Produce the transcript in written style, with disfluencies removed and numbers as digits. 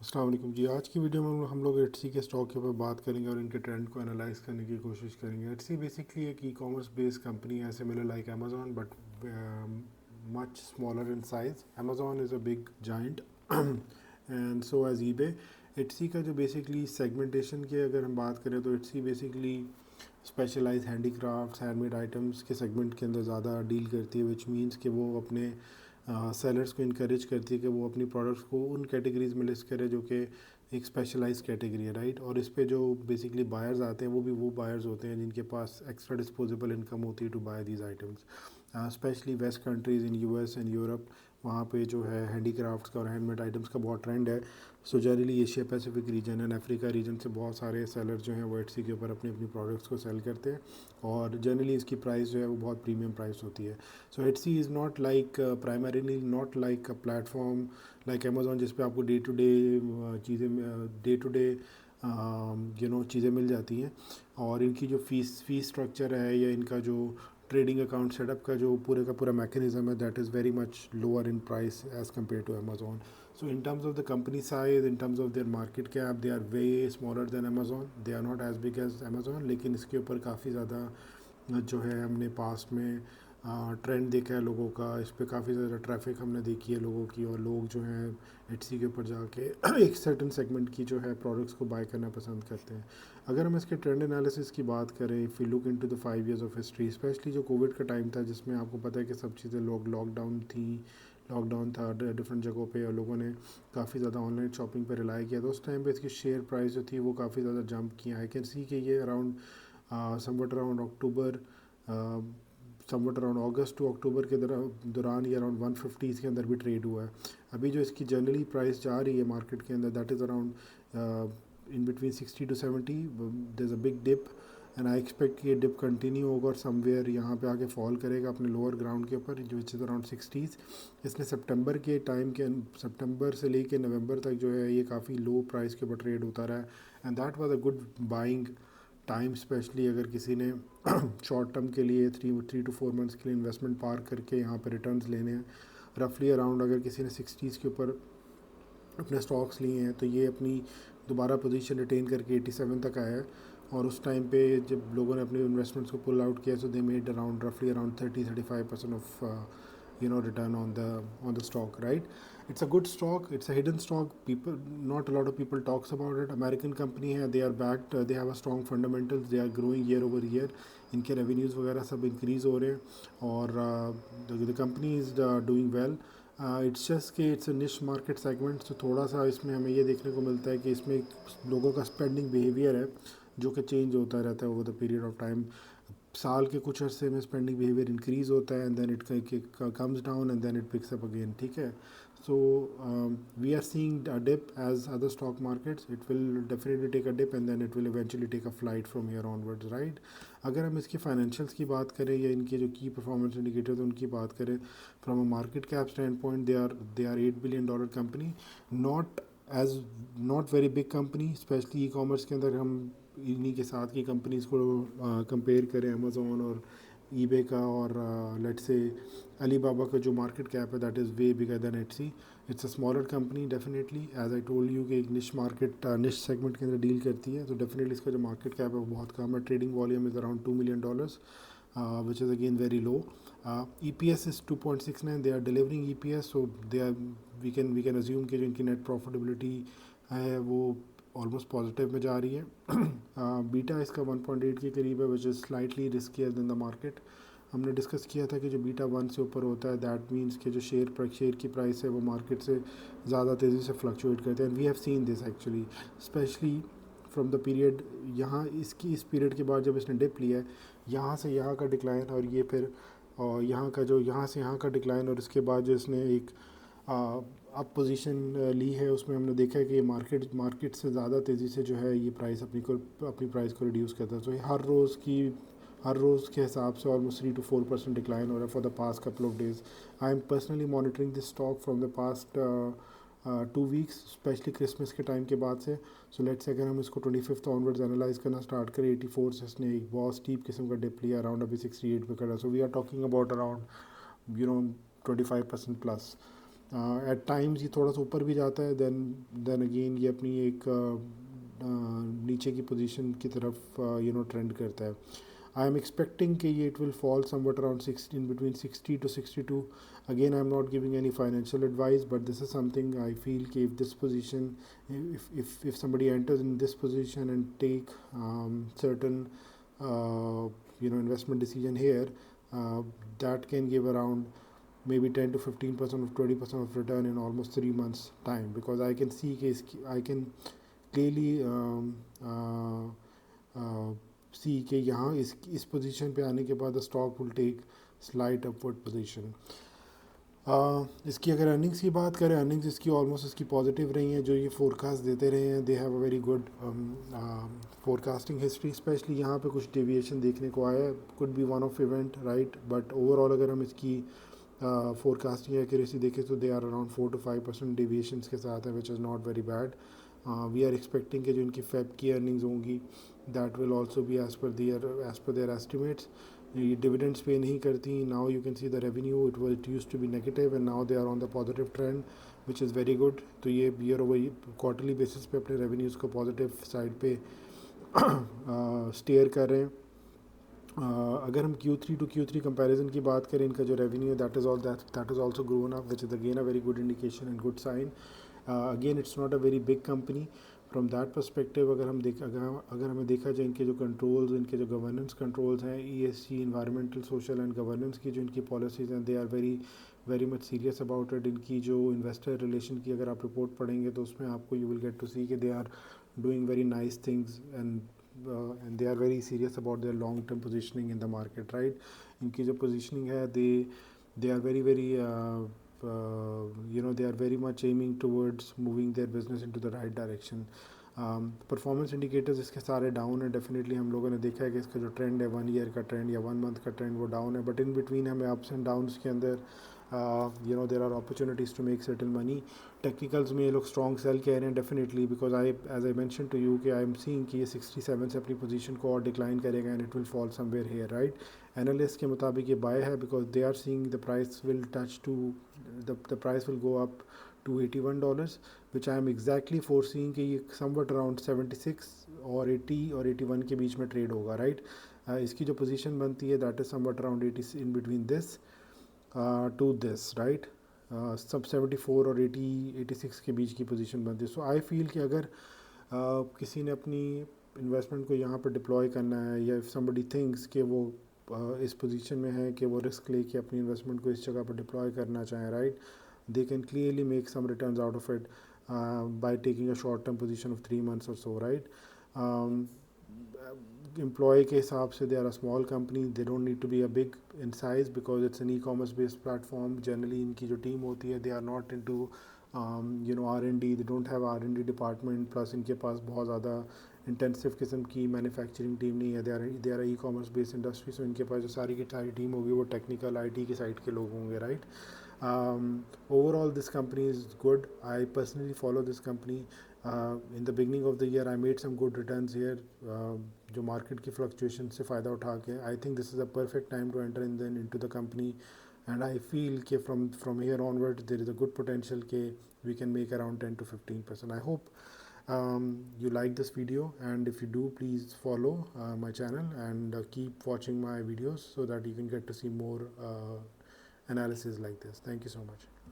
अस्सलाम वालेकुम जी। आज की वीडियो में हम लोग एटसी के स्टॉक के ऊपर बात करेंगे और इनके ट्रेंड को एनालाइज करने की कोशिश करेंगे। एटसी बेसिकली एक ई कॉमर्स बेस्ड कंपनी है, similar like Amazon but much smaller in size. Amazon is a big giant and so as eBay. Etsy का जो बेसिकली सेगमेंटेशन की अगर हम बात करें तो Etsy basically specialize handicrafts handmade items के सेगमेंट के अंदर ज़्यादा डील करती है, विच मीन्स कि वो अपने सेलर्स को इनक्रेज करती है कि वो अपनी प्रोडक्ट्स को उन कैटेगरीज में लिस्ट करे जो कि एक स्पेशलाइज कैटेगरी है, राइट। और इस पे जो बेसिकली बायर्स आते हैं वो भी वो बायर्स होते हैं जिनके पास एक्स्ट्रा डिस्पोजेबल इनकम होती है to buy these items. Specially west countries in US and Europe, वहाँ पे जो है हैंडीक्राफ्ट्स का और हैंडमेड आइटम्स का बहुत ट्रेंड है। So generally Asia Pacific region and Africa reason से बहुत सारे सेलर जो हैं वो एटसी के ऊपर अपनी अपनी प्रोडक्ट्स को सेल करते हैं और जनरली इसकी प्राइस जो है वो बहुत प्रीमियम प्राइस होती है। So Etsy is not like primarily not like a platform like Amazon जिस पे आपको डे टू डे चीज़ें मिल जाती हैं। और इनकी जो फीस स्ट्रक्चर है या इनका जो ट्रेडिंग अकाउंट सेटअप का जो पूरे का पूरा मैकेनिज्म है, that is very much lower in price as compare to Amazon. So in terms of the company size, in terms of their market cap, they are way smaller than Amazon. They are not as big as Amazon, लेकिन इसके ऊपर काफ़ी ज़्यादा जो है हमने past में trend देखा है लोगों का, इस पर काफ़ी ज़्यादा ट्रैफिक हमने देखी है लोगों की, और लोग जो हैं एटसी के ऊपर जाके एक सर्टन सेगमेंट की जो है प्रोडक्ट्स को बाय करना पसंद करते हैं। अगर हम इसके ट्रेंड एनालिसिस की बात करें, if you look into the 5 years of history, specially जो कोविड का टाइम था जिसमें आपको पता है कि सब चीज़ें लॉकडाउन था डिफरेंट जगहों पे और लोगों ने काफ़ी ज़्यादा ऑनलाइन शॉपिंग पर रिलाई किया, तो उस टाइम पे इसकी शेयर प्राइस जो थी वो काफ़ी ज़्यादा जंप किया। आई कैन सी कि ये around somewhat around October somewhat around August to October के दौरान ये अराउंड 150 के अंदर भी ट्रेड हुआ है। अभी जो इसकी जनरली प्राइस जा रही है मार्केट के अंदर, that is around in between 60 to 70। There is a big dip and I expect कि ये डिप कंटिन्यू होगा और समवेयर यहाँ पे आके फॉल करेगा अपने लोअर ग्राउंड के ऊपर, जो विच इज़ अराउंड 60s। इसने सितंबर से लेके नवंबर तक जो है ये काफ़ी लो प्राइस के ऊपर ट्रेड होता रहा है and that was a good buying time, specially अगर किसी ने शॉर्ट टर्म के लिए 3 to 4 months के लिए इन्वेस्टमेंट पार करके यहाँ पर रिटर्न्स लेने हैं। रफली अराउंड अगर किसी ने 60s के ऊपर अपने स्टॉक्स लिए हैं तो ये अपनी दोबारा पोजीशन रिटेन करके 87 तक आया है। और उस टाइम पे जब लोगों ने अपने इन्वेस्टमेंट्स को पुल आउट किया, सो दे मेड अराउंड रफली around 30-35% of return on the stock, right? It's a good stock, it's a hidden stock, people, not a lot of people talks about it. American company है, they are backed, they have a strong fundamentals, they are growing year over year, इनके revenues वगैरह सब increase हो रहे हैं और the company is doing well. It's just कि it's a निश मार्केट सेगमेंट, तो थोड़ा सा इसमें हमें ये देखने को मिलता है कि इसमें लोगों का स्पेंडिंग बिहेवियर है जो कि चेंज होता रहता है over the period of time. साल के कुछ अरसे में स्पेंडिंग बिहेवियर इंक्रीज़ होता है and then it comes down and then it picks up again, ठीक है। So we are seeing a dip as other stock markets, it will definitely take a dip and then it will eventually take a flight from here onwards, right. अगर हम इसकी financials की बात करें या इनके जो की परफॉर्मेंस इंडिकेटर्स उनकी बात करें, from a market cap stand point they are $8 billion company, not as not very big company, specially e commerce के अंदर हम इन्हीं के साथ की कंपनीज़ को कंपेयर करें, अमेज़ोन और ईबे का और लेट्स से अलीबाबा का जो मार्केट कैप है that is way bigger than Etsy. It's a smaller company definitely, as I told you कि एक निश सेगमेंट के अंदर डील करती है, तो डेफिनेटली इसका जो मार्केट कैप है वो बहुत कम है। Trading volume is around $2 million, which is again very low. EPS is 2.69, they are delivering EPS, so they are, we can assume कि जो इनकी नेट प्रॉफिटेबिलिटी है वो ऑलमोस्ट पॉजिटिव में जा रही है। बीटा इसका 1.8 के करीब है, which is slightly riskier than the market. हमने डिस्कस किया था कि जो बीटा 1 से ऊपर होता है दैट मीन्स कि जो शेयर की प्राइस है वो मार्केट से ज़्यादा तेज़ी से फ्लक्चुएट करते हैं, and we have seen this actually, specially from the period यहाँ इस पीरियड के बाद जब इसने डिप लिया है, यहाँ से यहाँ का डिक्लाइन और ये फिर और यहाँ से यहाँ का डिक्लाइन, और इसके बाद जो इसने एक अप पोजीशन ली है, उसमें हमने देखा है कि मार्केट से ज़्यादा तेज़ी से जो है ये प्राइस अपनी प्राइस को रिड्यूस करता है। तो हर रोज़ के हिसाब से ऑलमोस्ट 3 to 4% डिक्लाइन हो रहा है for the past couple of days. I am personally monitoring this stock from the past 2 weeks, specially Christmas के टाइम के बाद से। सो लेट्स से अगर हम इसको 25th ऑनवर्ड्स एनालाइज करना स्टार्ट करें, 84 से इसने एक बहुत स्टीप किस्म का डिप लिया, अराउंड अभी 68 पे खड़ा। So we are talking about around 25% plus. At times ये थोड़ा सा ऊपर भी जाता है, देन अगेन ये अपनी एक नीचे की पोजीशन की तरफ ट्रेंड करता है. आई एम एक्सपेक्टिंग कि ये it will fall somewhat around 16 between 60 to 62. Again, I'm not giving any financial advice, but this is something I feel कि if this position, if somebody enters in this position and take certain investment decision here, uh, that can give around maybe 10 to 15% of 20% of return in almost 3 months time, because I can see कि I can clearly see कि यहाँ इस position पे आने के बाद stock will take slight upward position. इसकी अगर अर्निंग्स की बात करें, अर्निंग्स इसकी ऑलमोस्ट इसकी पॉजिटिव रही हैं. जो ये फोरकास्ट देते रहे हैं, they have a very good forecasting history. Specially यहाँ पे कुछ डेविएशन देखने को आया है, could be one off event, right, but overall अगर हम इसकी फोरकास्टिंग एक्यूरेसी देखें तो they are around 4 to 5% deviations के साथ है, which is not very bad. We are expecting कि जो इनकी फेब की अर्निंग्स होंगी that will also be as per their estimates. ये डिविडेंड्स पे नहीं करती. Now you can see the revenue, it used to be negative and now they are on the positive trend, which is very good. तो ये year over quarterly basis पे अपने revenues को positive side पे stair कर रहे हैं. अगर हम Q3 to Q3 कंपैरिजन की बात करें, इनका जो रेवेन्यू है that is also grown up, which is again a very good indication and good sign. Again it's not a very big company. From that perspective अगर हमें देखा जाए, इनके जो कंट्रोल्स, इनके जो गवर्नेंस कंट्रोल्स हैं, ESG, environmental, social and governance की जो इनकी पॉलिसीज़ हैं, they are very very much serious about it. इनकी जो इन्वेस्टर रिलेशन की अगर आप रिपोर्ट पढ़ेंगे तो उसमें आपको you will get to see कि they are doing very nice things and they are very serious about their long term positioning in the market, right. इनकी जो positioning है, they are very very they are very much aiming towards moving their business into the right direction. Performance indicators इसके सारे down है. Definitely हम लोगों ने देखा है कि इसका जो ट्रेंड है 1 ईयर का ट्रेंड या 1 मंथ का ट्रेंड वो डाउन है, बट इन बिटवीन हमें अप्स एंड डाउन्स के अंदर there are opportunities to make certain money. Technicals में ये लोग स्ट्रॉन्ग सेल कह रहे हैं definitely, because as I mention to you कि आई एम सीइंग कि ये 67 से अपनी पोजीशन को और डिक्लाइन करेगा and it will fall somewhere here, right. Analyst के मुताबिक ये बाय है, because they are seeing the price will touch to the price will go up to $81, which I am exactly foreseeing कि ये somewhat around 76 और 80 और 81 के बीच में ट्रेड होगा, राइट. इसकी जो पोजीशन बनती है that is somewhat around 80 in between this to this, right. सब 74 और 86 के बीच की पोजीशन बनती है. सो आई फील कि अगर किसी ने अपनी इन्वेस्टमेंट को यहाँ पर डिप्लॉय करना है, या इफ़ समबडी थिंक्स कि वो इस पोजीशन में है कि वो रिस्क लेके अपनी इन्वेस्टमेंट को इस जगह पर डिप्लॉय करना चाहें, right, they can clearly make some returns out of it by taking a short term position of 3 months or so, right. Employee के हिसाब से they are a small company, they don't need to be a big in size because it's an e-commerce based platform. Generally इनकी जो team होती है, they are not into R&D, they don't have R&D department, plus इनके पास बहुत ज़्यादा intensive किस्म की manufacturing team नहीं है. They are e commerce based industry. So इनके पास जो सारी की सारी टीम होगी वो टेक्निकल IT की साइड के लोग होंगे, right. Overall this company is good. I personally follow this company. In the beginning of the year I made some good returns here, जो मार्केट की फ्लक्चुएशन से फ़ायदा उठा के. I think this is a perfect time to enter into the company, and I feel कि from here onward there is a good potential कि we can make around 10 to 15%. I hope you like this video, and if you do, please follow my channel and keep watching my videos so that you can get to see more analysis like this. Thank you so much.